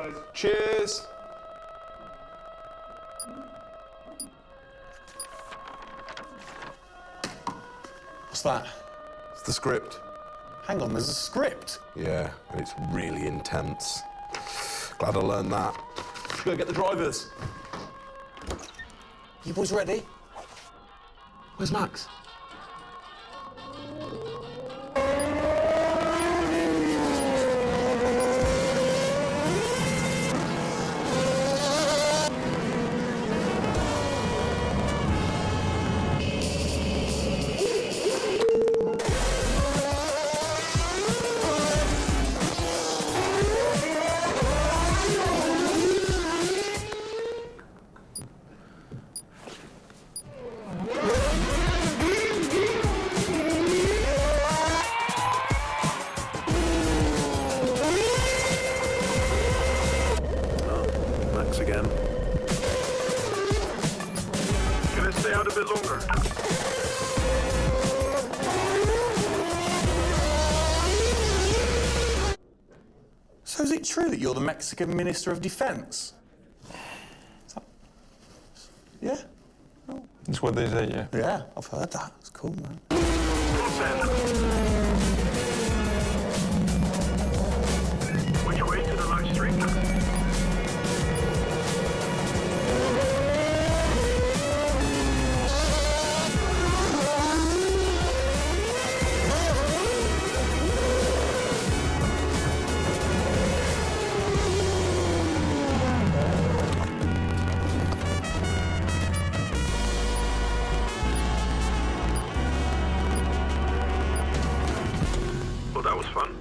guys. Cheers. What's that? It's the script. Hang on, there's a script. Yeah, and it's really intense. Glad I learned that. Go get the drivers. You boys ready? Where's Max? Max again. Can I stay out a bit longer? So is it true that you're the Mexican Minister of Defense? Yeah? That's what they say, yeah. Yeah, I've heard that. It's cool, man. Which way to the live stream? Well, that was fun.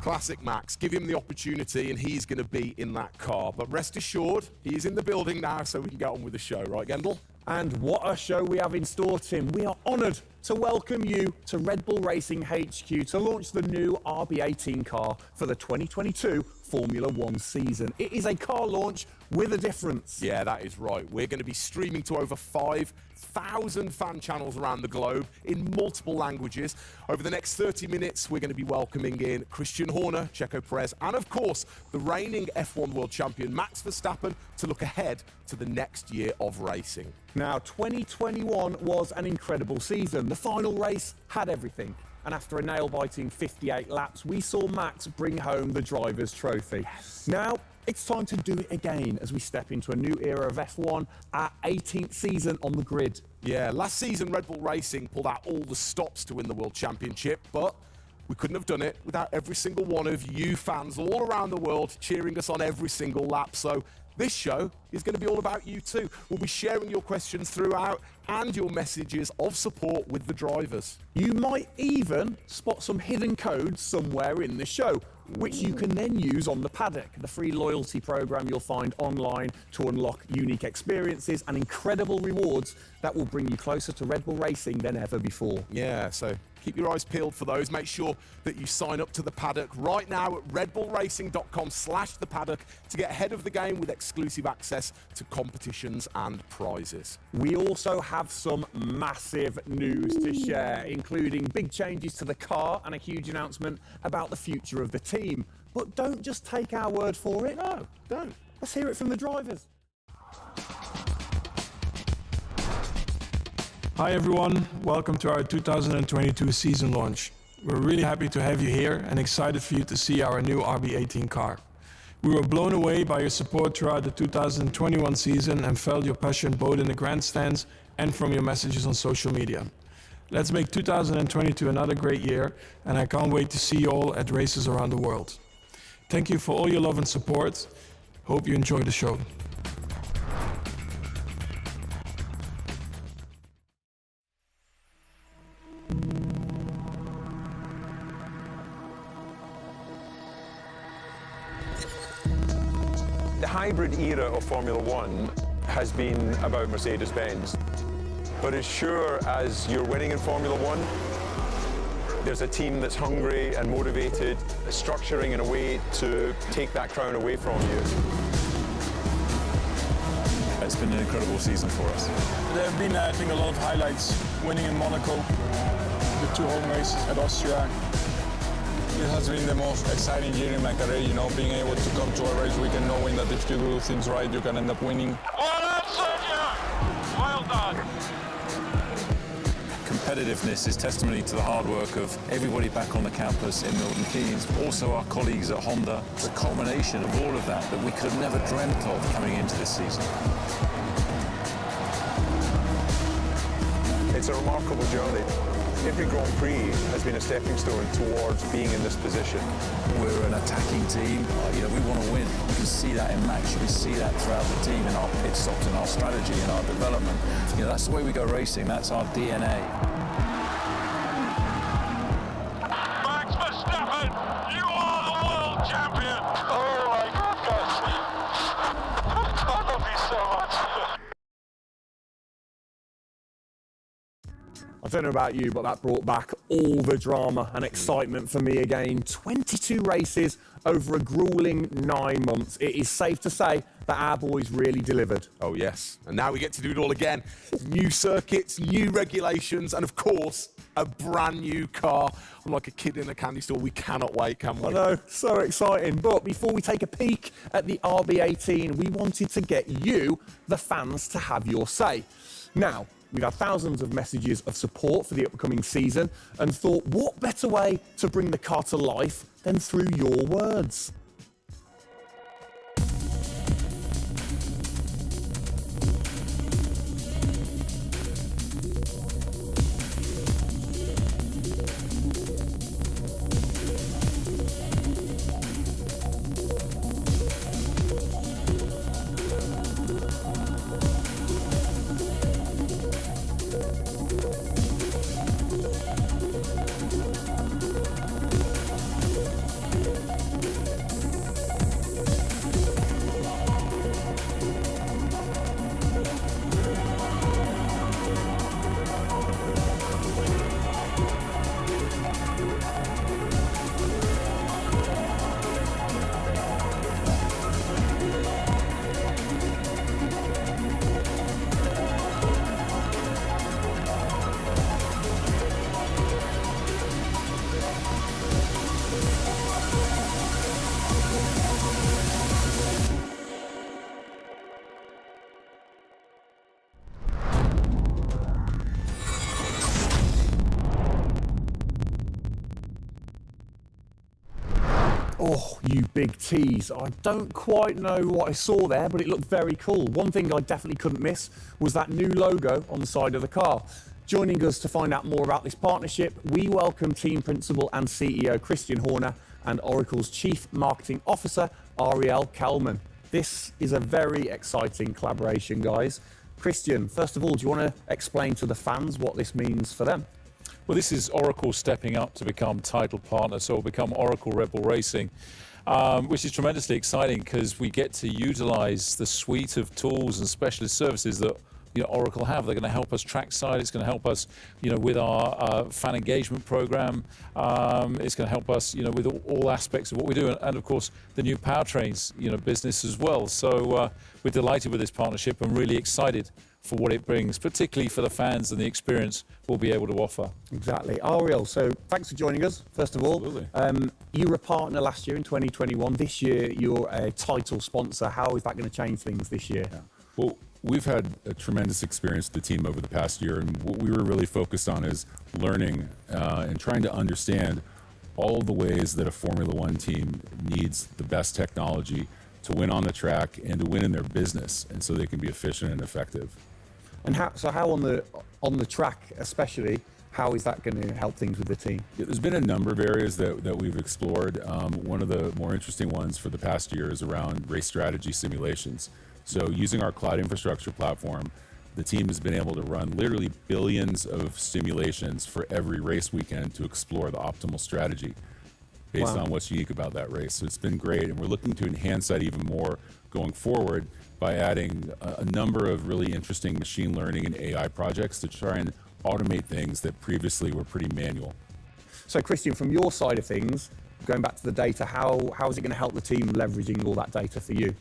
Classic Max. Give him the opportunity and he's going to be in that car. But rest assured, he is in the building now so we can get on with the show. Right, Gendel? And what a show we have in store, Tim. We are honoured to welcome you to Red Bull Racing HQ to launch the new RB18 car for the 2022 Formula One season. It is a car launch with a difference. Yeah, that is right. We're going to be streaming to over 5,000 fan channels around the globe in multiple languages. Over the next 30 minutes, we're going to be welcoming in Christian Horner, Checo Perez, and of course, the reigning F1 world champion Max Verstappen to look ahead to the next year of racing. Now, 2021 was an incredible season. The final race had everything. And after a nail-biting 58 laps, we saw Max bring home the Drivers' Trophy. Now, it's time to do it again as we step into a new era of F1, our 18th season on the grid. Yeah, last season Red Bull Racing pulled out all the stops to win the World Championship, but we couldn't have done it without every single one of you fans all around the world cheering us on every single lap. So this show is going to be all about you too. We'll be sharing your questions throughout and your messages of support with the drivers. You might even spot some hidden codes somewhere in the show, which you can then use on the Paddock, the free loyalty program you'll find online to unlock unique experiences and incredible rewards that will bring you closer to Red Bull Racing than ever before. Yeah, so keep your eyes peeled for those. Make sure that you sign up to the Paddock right now at redbullracing.com/the Paddock to get ahead of the game with exclusive access to competitions and prizes. We also have some massive news to share, including big changes to the car and a huge announcement about the future of the team. But don't just take our word for it. No, don't. Let's hear it from the drivers. Hi everyone, welcome to our 2022 season launch. We're really happy to have you here and excited for you to see our new RB18 car. We were blown away by your support throughout the 2021 season and felt your passion both in the grandstands and from your messages on social media. Let's make 2022 another great year, and I can't wait to see you all at races around the world. Thank you for all your love and support. Hope you enjoy the show. The hybrid era of Formula One has been about Mercedes-Benz. But as sure as you're winning in Formula One, there's a team that's hungry and motivated, structuring in a way to take that crown away from you. As been an incredible season for us. There have been, I think, a lot of highlights. Winning in Monaco, the 2 home races at Austria. It has been the most exciting year in my career, you know, being able to come to a race weekend knowing that if you do things right, you can end up winning. Well done, Sergio! Well done. Competitiveness is testimony to the hard work of everybody back on the campus in Milton Keynes, also our colleagues at Honda. It's a culmination of all of that we could have never dreamt of coming into this season. It's a remarkable journey. Every Grand Prix has been a stepping stone towards being in this position. We're an attacking team. We want to win. You can see that in Max. You can see that throughout the team, in our pit stops, in our strategy, in our development. That's the way we go racing. That's our DNA. Max Verstappen, you are the world champion! Oh my goodness! I love you so much. I don't know about you, but that brought back all the drama and excitement for me again. 22 races over a grueling 9 months. It is safe to say that our boys really delivered. Oh, yes. And now we get to do it all again. New circuits, new regulations, and of course, a brand new car. I'm like a kid in a candy store. We cannot wait, can we? I know, so exciting. But before we take a peek at the RB18, we wanted to get you, the fans, to have your say. Now, we've had thousands of messages of support for the upcoming season and thought, what better way to bring the car to life than through your words? Oh, you big tease. I don't quite know what I saw there, but it looked very cool. One thing I definitely couldn't miss was that new logo on the side of the car. Joining us to find out more about this partnership, we welcome Team Principal and CEO Christian Horner and Oracle's Chief Marketing Officer, Ariel Kelman. This is a very exciting collaboration, guys. Christian, first of all, do you want to explain to the fans what this means for them? Well, this is Oracle stepping up to become title partner, so it'll become Oracle Red Bull Racing, which is tremendously exciting because we get to utilize the suite of tools and specialist services that Oracle have. They're going to help us trackside. It's going to help us, with our fan engagement program. It's going to help us, with all aspects of what we do, and of course the new powertrains, business as well. So we're delighted with this partnership and really excited for what it brings, particularly for the fans and the experience we'll be able to offer. Exactly. Ariel, so thanks for joining us, first of all. Absolutely. You were a partner last year in 2021. This year, you're a title sponsor. How is that going to change things this year? Yeah. Well, we've had a tremendous experience with the team over the past year, and what we were really focused on is learning and trying to understand all the ways that a Formula One team needs the best technology to win on the track and to win in their business, and so they can be efficient and effective. And how on the track especially, how is that going to help things with the team? Yeah, there's been a number of areas that we've explored. One of the more interesting ones for the past year is around race strategy simulations. So using our cloud infrastructure platform, the team has been able to run literally billions of simulations for every race weekend to explore the optimal strategy based on what's unique about that race. So it's been great, and we're looking to enhance that even more going forward by adding a number of really interesting machine learning and AI projects to try and automate things that previously were pretty manual. So Christian, from your side of things, going back to the data, how is it going to help the team leveraging all that data for you?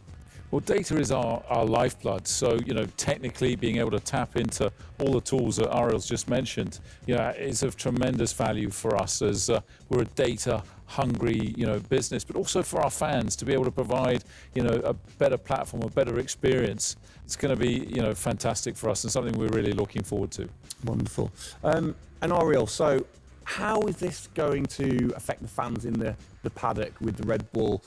Well, data is our lifeblood. So, technically being able to tap into all the tools that Ariel's just mentioned, is of tremendous value for us as we're a data-hungry, business, but also for our fans to be able to provide, a better platform, a better experience. It's going to be, fantastic for us and something we're really looking forward to. Wonderful. And Ariel, so how is this going to affect the fans in the paddock with the Red Bull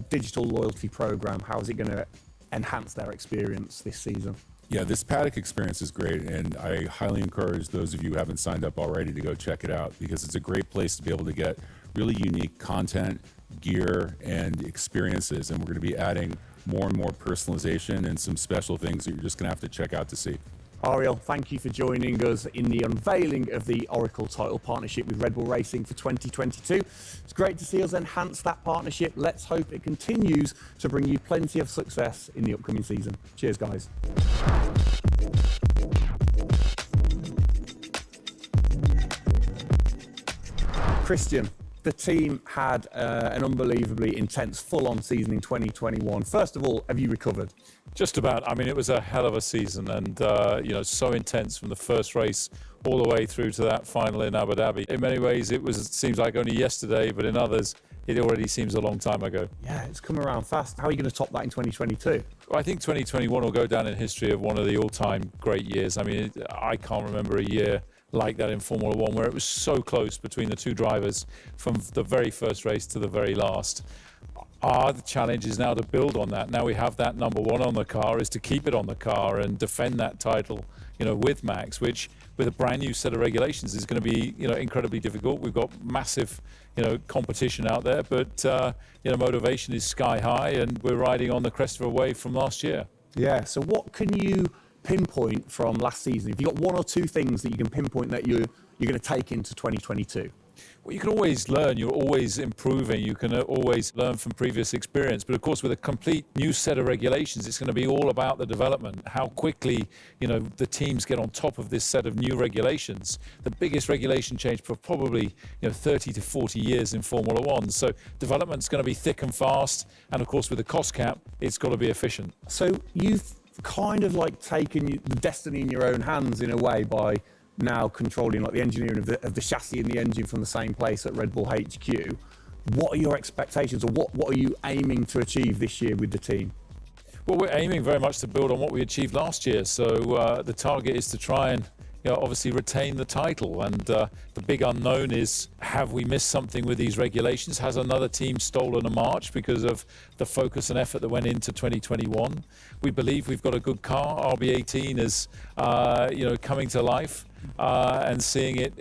digital loyalty program? How is it going to enhance their experience this season? Yeah, this paddock experience is great, and I highly encourage those of you who haven't signed up already to go check it out, because it's a great place to be able to get really unique content, gear, and experiences. And we're going to be adding more and more personalization and some special things that you're just going to have to check out to see. Ariel, thank you for joining us in the unveiling of the Oracle title partnership with Red Bull Racing for 2022. It's great to see us enhance that partnership. Let's hope it continues to bring you plenty of success in the upcoming season. Cheers, guys. Christian, the team had an unbelievably intense, full-on season in 2021. First of all, have you recovered? Just about. I mean, it was a hell of a season, and so intense from the first race all the way through to that final in Abu Dhabi. In many ways, it seems like only yesterday, but in others, it already seems a long time ago. Yeah, it's come around fast. How are you going to top that in 2022? Well, I think 2021 will go down in history of one of the all-time great years. I mean, I can't remember a year like that in Formula One where it was so close between the two drivers from the very first race to the very last. The challenge is now to build on that. Now we have that number one on the car, is to keep it on the car and defend that title, with Max, which with a brand new set of regulations is going to be, incredibly difficult. We've got massive, competition out there, but, motivation is sky high, and we're riding on the crest of a wave from last year. Yeah, so what can you pinpoint from last season? If you've got one or two things that you can pinpoint that you're going to take into 2022? Well, you can always learn. You're always improving. You can always learn from previous experience. But of course, with a complete new set of regulations, it's going to be all about the development. How quickly, the teams get on top of this set of new regulations. The biggest regulation change for probably, 30 to 40 years in Formula One. So development's going to be thick and fast. And of course, with the cost cap, it's got to be efficient. So you've kind of like taken the destiny in your own hands in a way by now controlling like the engineering of the chassis and the engine from the same place at Red Bull HQ. What are your expectations, or what are you aiming to achieve this year with the team? Well, we're aiming very much to build on what we achieved last year. So the target is to try and obviously retain the title. And the big unknown is, have we missed something with these regulations? Has another team stolen a march because of the focus and effort that went into 2021? We believe we've got a good car. RB18 is, coming to life. And seeing it,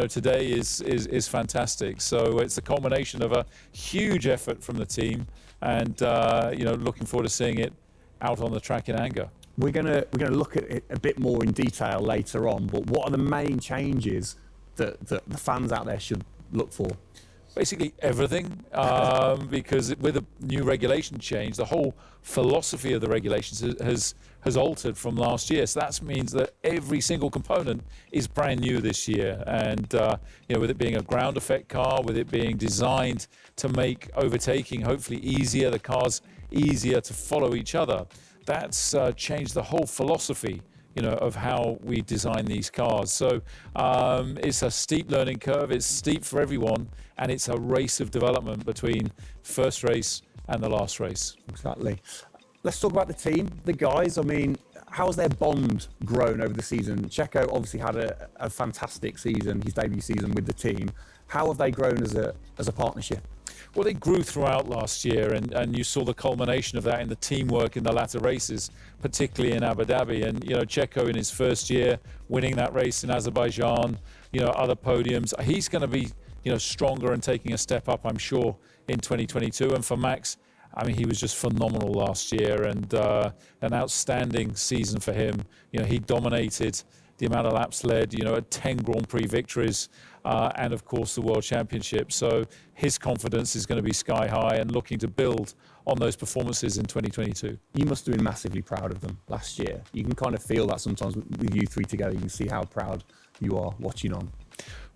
today is fantastic. So it's a culmination of a huge effort from the team, and looking forward to seeing it out on the track in anger. We're gonna look at it a bit more in detail later on. But what are the main changes that the fans out there should look for? Basically everything, because with a new regulation change, the whole philosophy of the regulations has altered from last year. So that means that every single component is brand new this year. And with it being a ground effect car, with it being designed to make overtaking hopefully easier, the cars easier to follow each other, that's changed the whole philosophy of how we design these cars. So it's a steep learning curve. It's steep for everyone, and it's a race of development between first race and the last race. Exactly. Let's talk about the team, the guys. I mean, how's their bond grown over the season? Checo obviously had a fantastic season, his debut season with the team. How have they grown as a partnership? Well, they grew throughout last year, and you saw the culmination of that in the teamwork in the latter races, particularly in Abu Dhabi. And, Checo in his first year, winning that race in Azerbaijan, other podiums. He's going to be, stronger and taking a step up, I'm sure, in 2022. And for Max, I mean, he was just phenomenal last year, and an outstanding season for him. He dominated the amount of laps led, 10 Grand Prix victories, and of course the World Championship. So his confidence is going to be sky high, and looking to build on those performances in 2022. You must have been massively proud of them last year. You can kind of feel that sometimes with you three together. You can see how proud you are watching on.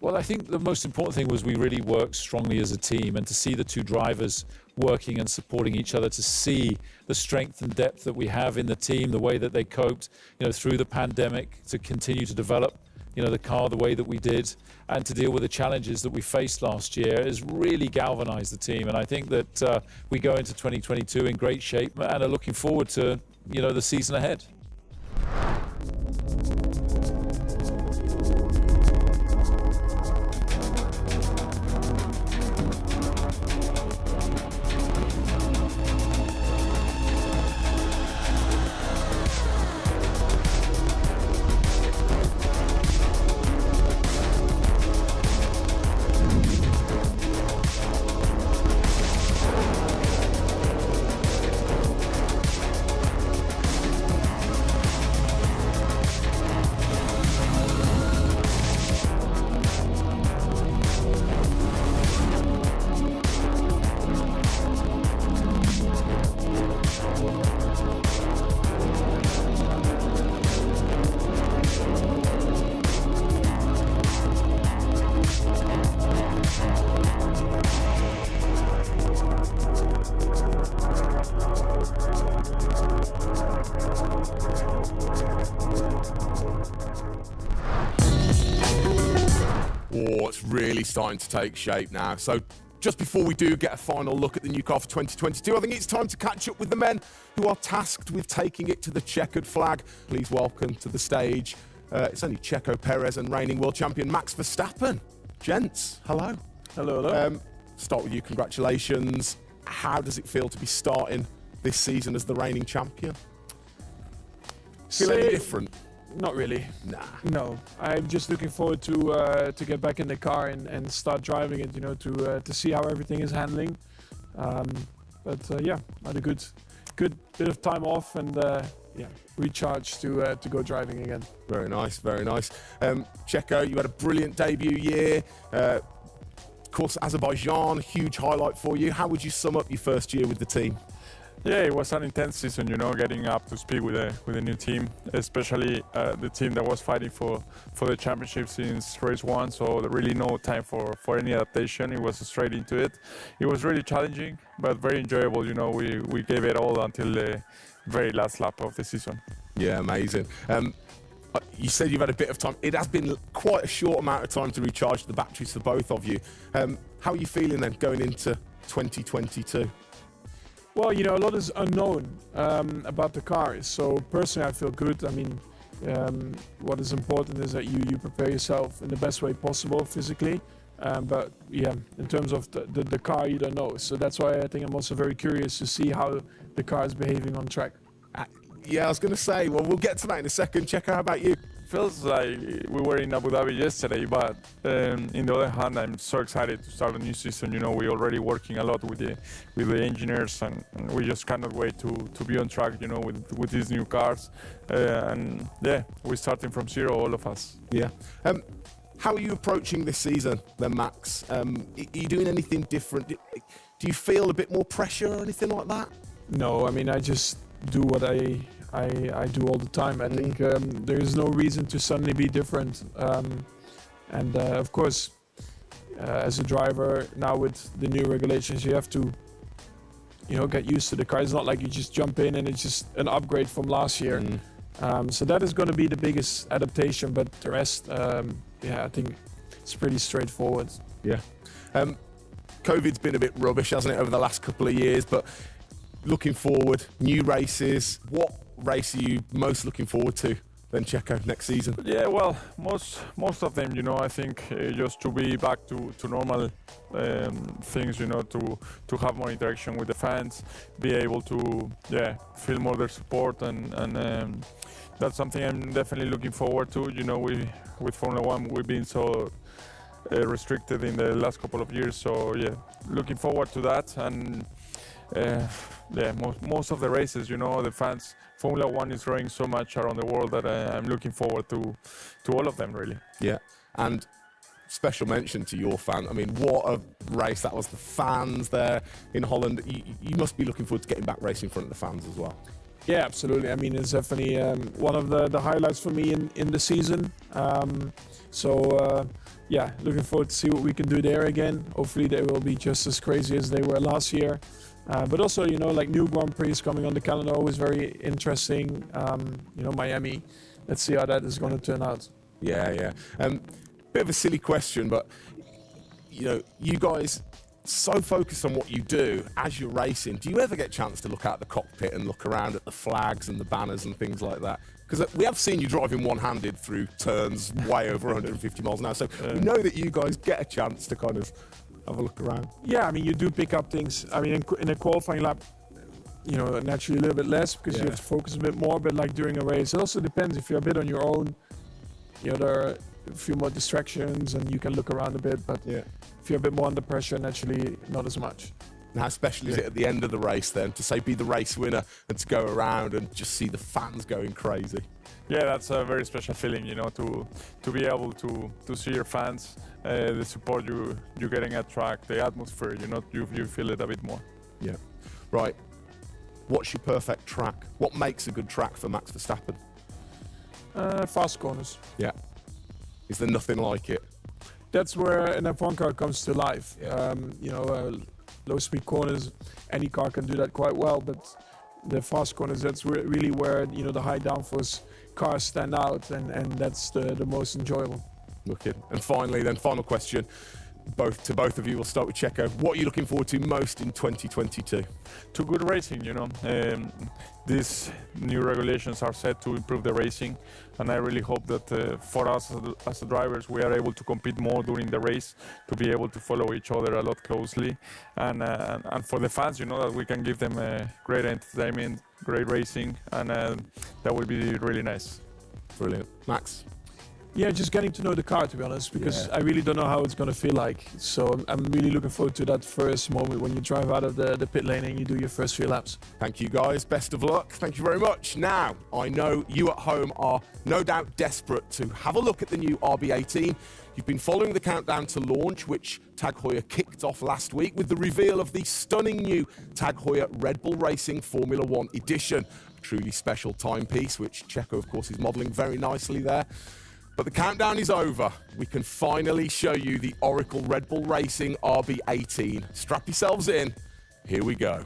Well, I think the most important thing was we really worked strongly as a team, and to see the two drivers working and supporting each other, to see the strength and depth that we have in the team, the way that they coped, through the pandemic, to continue to develop, the car the way that we did, and to deal with the challenges that we faced last year has really galvanized the team. And I think that we go into 2022 in great shape and are looking forward to, the season ahead. Oh, it's really starting to take shape now. So just before we do get a final look at the new car for 2022, I think it's time to catch up with the men who are tasked with taking it to the checkered flag. Please welcome to the stage, it's only Checo Perez and reigning world champion Max Verstappen. Gents, hello. Hello. Start with you, congratulations. How does it feel to be starting this season as the reigning champion? Feel any different? Not really. Nah. No, I'm just looking forward to get back in the car and start driving it. To see how everything is handling. Yeah, I had a good bit of time off and recharge to go driving again. Very nice, very nice. Checo, you had a brilliant debut year. Of course, Azerbaijan, huge highlight for you. How would you sum up your first year with the team? Yeah, it was an intense season, getting up to speed with a new team, especially the team that was fighting for the championship since race one, so really no time for any adaptation. It was straight into it. It was really challenging, but very enjoyable. We gave it all until the very last lap of the season. Yeah, amazing. You said you've had a bit of time. It has been quite a short amount of time to recharge the batteries for both of you. How are you feeling then going into 2022? Well, a lot is unknown about the car. So personally, I feel good. I mean, what is important is that you prepare yourself in the best way possible physically. But yeah, in terms of the car, you don't know. So that's why I think I'm also very curious to see how the car is behaving on track. Yeah, I was going to say, well, we'll get to that in a second. Checo, how about you? Feels like we were in Abu Dhabi yesterday, but in the other hand, I'm so excited to start a new season. We're already working a lot with the engineers, and we just cannot wait to be on track, with these new cars. And yeah, we're starting from zero, all of us. Yeah. How are you approaching this season then, Max? Are you doing anything different? Do you feel a bit more pressure or anything like that? No, I mean, I just do what I do all the time. I think there is no reason to suddenly be different. Of course, as a driver now with the new regulations, you have to, get used to the car. It's not like you just jump in and it's just an upgrade from last year. So that is going to be the biggest adaptation. But the rest, I think it's pretty straightforward. Yeah. COVID's been a bit rubbish, hasn't it, over the last couple of years? But looking forward, new races. What race are you most looking forward to then, Checo, next season? Yeah, well, most of them, I think just to be back to normal things, to have more interaction with the fans, be able to, feel more their support, and that's something I'm definitely looking forward to. With Formula One, we've been so restricted in the last couple of years, so yeah, looking forward to that. And most of the races, the fans, Formula One is growing so much around the world that I'm looking forward to all of them, really. Yeah, and special mention to your fan. I mean, what a race that was. The fans there in Holland. You must be looking forward to getting back racing in front of the fans as well. Yeah, absolutely. I mean, it's definitely one of the highlights for me in the season. yeah, looking forward to see what we can do there again. Hopefully they will be just as crazy as they were last year. But also, you know, like new Grand Prix coming on the calendar, always very interesting. You know, Miami. Let's see how that is going to turn out. Yeah. Bit of a silly question, but you know, you guys so focused on what you do as you're racing. Do you ever get a chance to look out the cockpit and look around at the flags and the banners and things like that? Because we have seen you driving one-handed through turns way over 150 miles an hour, so we know that you guys get a chance to kind of have a look around. Yeah, I mean, you do pick up things. I mean, in a qualifying lap, you know, naturally a little bit less because you have to focus a bit more. But like during a race, it also depends. If you're a bit on your own, you know, there are a few more distractions and you can look around a bit. But if you're a bit more under pressure, naturally not as much. And how special is it at the end of the race then to say be the race winner and to go around and just see the fans going crazy? Yeah, that's a very special feeling, you know, to be able to see your fans, the support you're getting at track, the atmosphere, you know, you feel it a bit more. Yeah. Right. What's your perfect track? What makes a good track for Max Verstappen? Fast corners. Yeah. Is there nothing like it? That's where an F1 car comes to life. You know, low-speed corners, any car can do that quite well, but the fast corners, that's really where, you know, the high downforce cars stand out, and that's the most enjoyable. Wicked. And finally, then, final question, both of you. We'll start with Checo. What are you looking forward to most in 2022? To good racing, you know. These new regulations are set to improve the racing, and I really hope that for us as the drivers, we are able to compete more during the race, to be able to follow each other a lot closely, and for the fans, you know, that we can give them great entertainment, great racing, and that will be really nice. Brilliant. Max? Yeah, just getting to know the car, to be honest, because I really don't know how it's going to feel like. So I'm really looking forward to that first moment when you drive out of the pit lane and you do your first few laps. Thank you, guys. Best of luck. Thank you very much. Now, I know you at home are no doubt desperate to have a look at the new RB18. You've been following the countdown to launch, which Tag Heuer kicked off last week with the reveal of the stunning new Tag Heuer Red Bull Racing Formula One edition. A truly special timepiece, which Checo, of course, is modelling very nicely there. But the countdown is over. We can finally show you the Oracle Red Bull Racing RB18. Strap yourselves in. Here we go.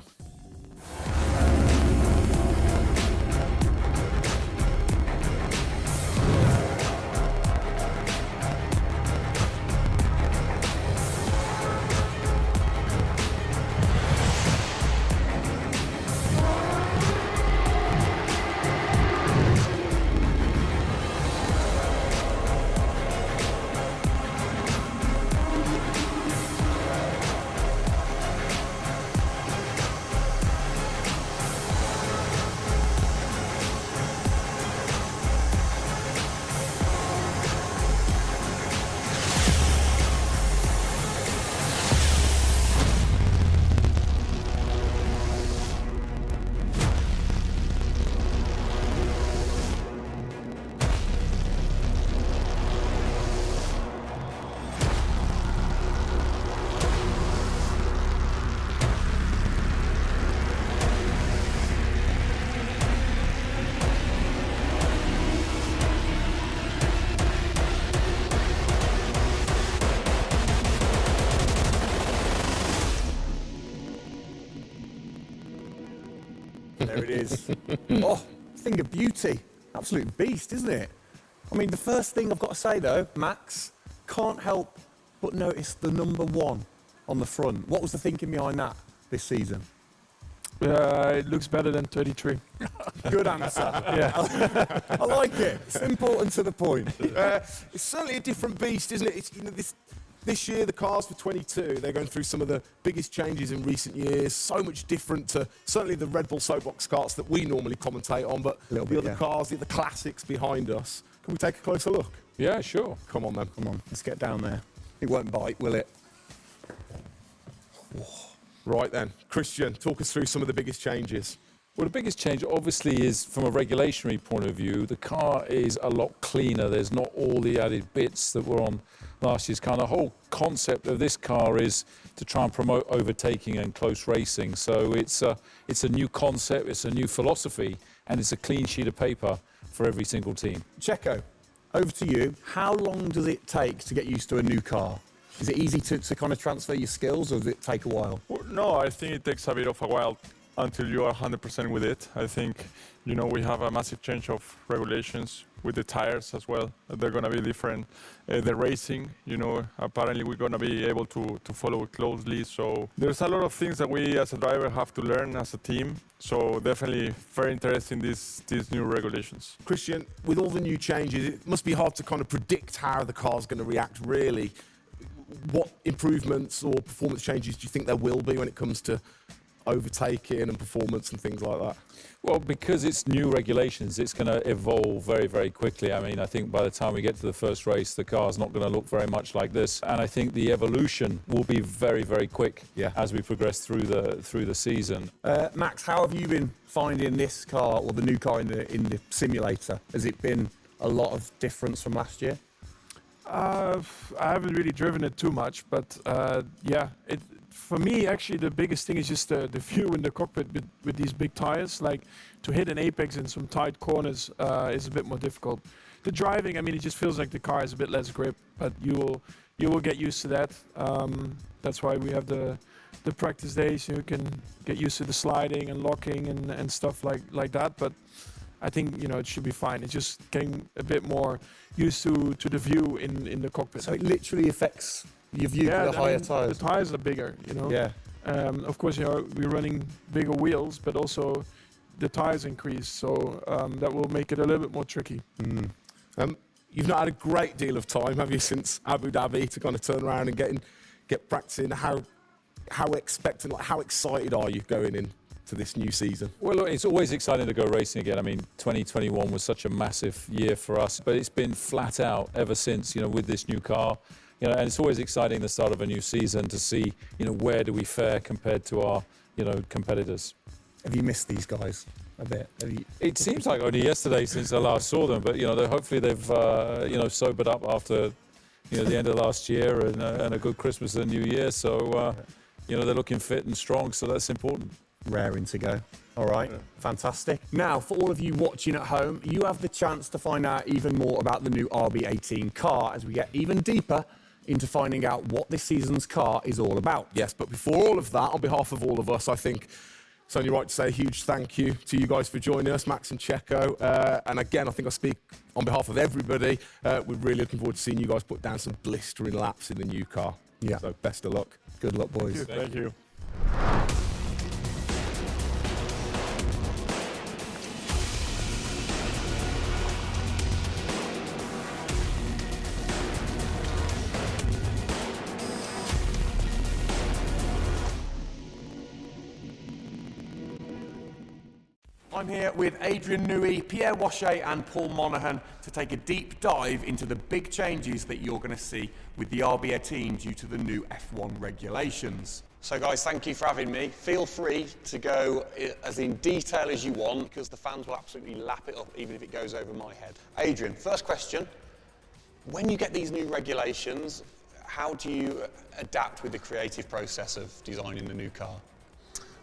There it is. Oh, thing of beauty. Absolute beast, isn't it? I mean, the first thing I've got to say, though, Max, can't help but notice the number 1 on the front. What was the thinking behind that this season? It looks better than 33. Good answer. Yeah. I like it. Simple and to the point. It's certainly a different beast, isn't it? It's, you know, this year, the cars for 22, they're going through some of the biggest changes in recent years. So much different to certainly the Red Bull Soapbox karts that we normally commentate on, but the other cars, the classics behind us. Can we take a closer look? Yeah, sure. Come on, then. Come on, let's get down there. It won't bite, will it? Right then. Christian, talk us through some of the biggest changes. Well, the biggest change obviously is from a regulatory point of view. The car is a lot cleaner. There's not all the added bits that were on last year's car. The whole concept of this car is to try and promote overtaking and close racing. So it's a new concept, it's a new philosophy, and it's a clean sheet of paper for every single team. Checo, over to you. How long does it take to get used to a new car? Is it easy to kind of transfer your skills, or does it take a while? Well, no, I think it takes a bit of a while until you are 100% with it. I think, you know, we have a massive change of regulations with the tires as well. They're going to be different. The racing, you know, apparently we're going to be able to follow it closely. So there's a lot of things that we as a driver have to learn as a team. So definitely very interesting, these new regulations. Christian, with all the new changes, it must be hard to kind of predict how the car's going to react, really. What improvements or performance changes do you think there will be when it comes to overtaking and performance and things like that? Well, because it's new regulations, it's going to evolve very, very quickly. I mean, I think by the time we get to the first race, the car's not going to look very much like this. And I think the evolution will be very, very quick as we progress through the season. Max, how have you been finding this car, or the new car in the simulator? Has it been a lot of difference from last year? I haven't really driven it too much, but for me, actually, the biggest thing is just the view in the cockpit with these big tires. Like, to hit an apex in some tight corners is a bit more difficult. The driving, I mean, it just feels like the car has a bit less grip, but you will get used to that. That's why we have the practice days, so you can get used to the sliding and locking and stuff like that. But I think, you know, it should be fine. It's just getting a bit more used to the view in the cockpit. So it literally affects your view with the higher tires? The tires are bigger, you know. Yeah. Of course, you know, we're running bigger wheels, but also the tires increase, so that will make it a little bit more tricky. You've not had a great deal of time, have you, since Abu Dhabi, to kind of turn around and get practicing? How expectant, like, how excited are you going in to this new season? Well, look, it's always exciting to go racing again. I mean, 2021 was such a massive year for us, but it's been flat out ever since, you know, with this new car. You know, and it's always exciting the start of a new season to see, you know, where do we fare compared to our, you know, competitors. Have you missed these guys a bit? It seems like only yesterday since I last saw them, but, you know, hopefully they've, you know, sobered up after, you know, the end of last year and a good Christmas and New Year. So, you know, they're looking fit and strong, so that's important. Raring to go. All right, fantastic. Now, for all of you watching at home, you have the chance to find out even more about the new RB18 car as we get even deeper into finding out what this season's car is all about. Yes, but before all of that, on behalf of all of us, I think it's only right to say a huge thank you to you guys for joining us, Max and Checo. And again, I think I speak on behalf of everybody. We're really looking forward to seeing you guys put down some blistering laps in the new car. Yeah. So best of luck. Good luck, boys. Thank you. I'm here with Adrian Newey, Pierre Wache and Paul Monaghan to take a deep dive into the big changes that you're going to see with the RB18 due to the new F1 regulations. So guys, thank you for having me. Feel free to go as in detail as you want, because the fans will absolutely lap it up even if it goes over my head. Adrian, first question. When you get these new regulations, how do you adapt with the creative process of designing the new car?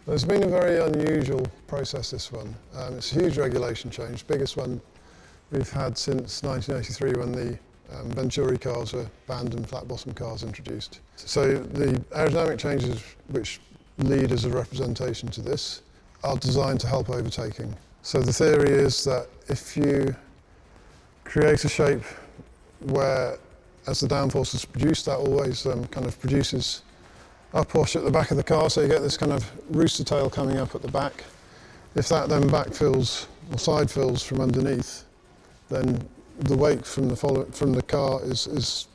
Well, it's been a very unusual process, this one. It's a huge regulation change, biggest one we've had since 1983 when the Venturi cars were banned and flat bottom cars introduced. So the aerodynamic changes which lead as a representation to this are designed to help overtaking. So the theory is that if you create a shape where, as the downforce is produced, that always kind of produces upwash at the back of the car, so you get this kind of rooster tail coming up at the back. If that then backfills or side fills from underneath, then the weight from the car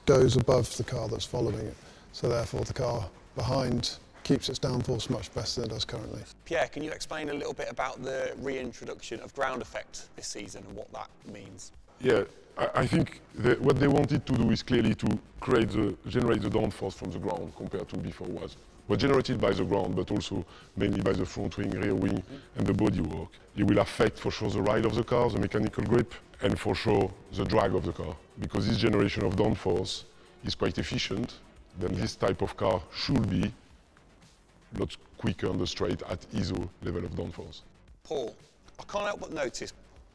goes above the car that's following it. So therefore the car behind keeps its downforce much better than it does currently. Pierre, can you explain a little bit about the reintroduction of ground effect this season and what that means? Yeah, I think what they wanted to do is clearly to generate the downforce from the ground compared to before was generated by the ground, but also mainly by the front wing, rear wing, and the bodywork. It will affect for sure the ride of the car, the mechanical grip, and for sure the drag of the car. Because this generation of downforce is quite efficient, then this type of car should be a lot quicker on the straight at ISO level of downforce. Paul, I can't help but notice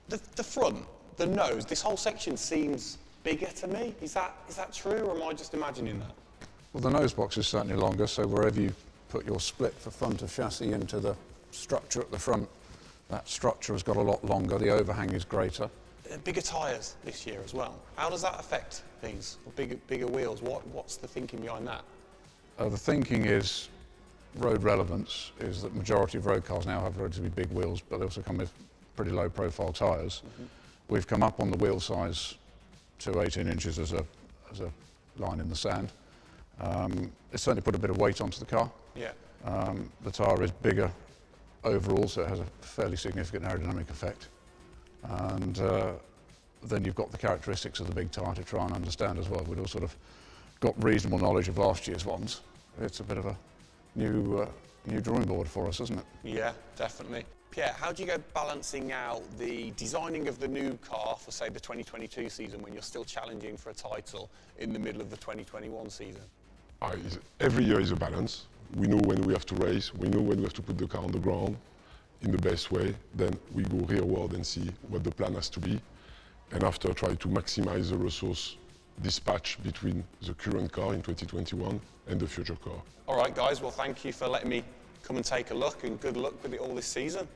the front, the nose, this whole section seems bigger to me. Is that true, or am I just imagining that? Well, the nose box is certainly longer, so wherever you put your split for front of chassis into the structure at the front, that structure has got a lot longer. The overhang is greater. Bigger tyres this year as well. How does that affect things? Bigger wheels. What's the thinking behind that? The thinking is road relevance is that majority of road cars now have relatively big wheels, but they also come with pretty low profile tyres. We've come up on the wheel size to 18 inches as a line in the sand. It's certainly put a bit of weight onto the car. Yeah. The tyre is bigger overall, so it has a fairly significant aerodynamic effect. And then you've got the characteristics of the big tyre to try and understand as well. We'd all sort of got reasonable knowledge of last year's ones. It's a bit of a new drawing board for us, isn't it? Yeah, definitely. Pierre, how do you go balancing out the designing of the new car for, say, the 2022 season when you're still challenging for a title in the middle of the 2021 season? Every year is a balance. We know when we have to race, we know when we have to put the car on the ground in the best way. Then we go rearward and see what the plan has to be. And after, try to maximize the resource dispatch between the current car in 2021 and the future car. All right, guys, well, thank you for letting me come and take a look, and good luck with it all this season.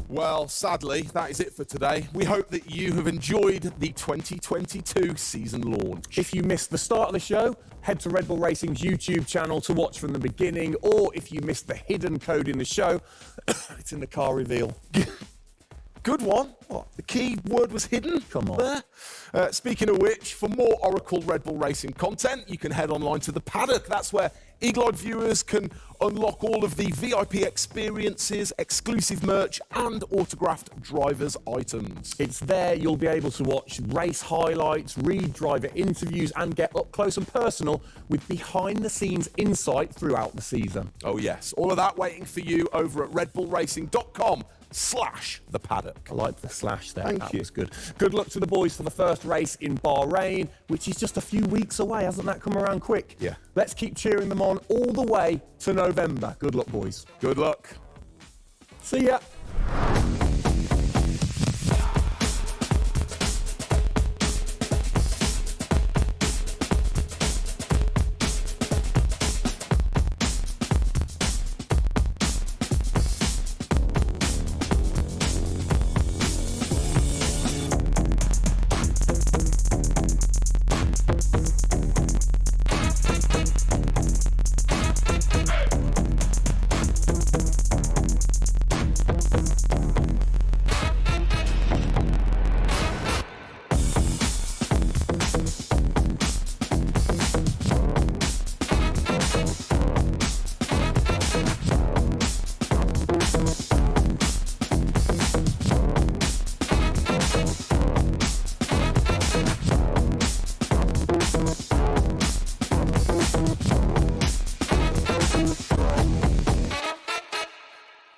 Well, sadly, that is it for today. We hope that you have enjoyed the 2022 season launch. If you missed the start of the show, head to Red Bull Racing's YouTube channel to watch from the beginning, or if you missed the hidden code in the show, it's in the car reveal. Good one. What? The key word was hidden? Come on. There. Speaking of which, for more Oracle Red Bull Racing content, you can head online to the paddock. That's where Eagle-eyed viewers can unlock all of the VIP experiences, exclusive merch, and autographed drivers' items. It's there you'll be able to watch race highlights, read driver interviews, and get up close and personal with behind-the-scenes insight throughout the season. Oh yes, all of that waiting for you over at redbullracing.com/the paddock. I like the slash there. Thank that you. was good. Good luck to the boys for the first race in Bahrain, which is just a few weeks away. Hasn't that come around quick? Yeah. Let's keep cheering them on all the way to November. Good luck, boys. Good luck. See ya.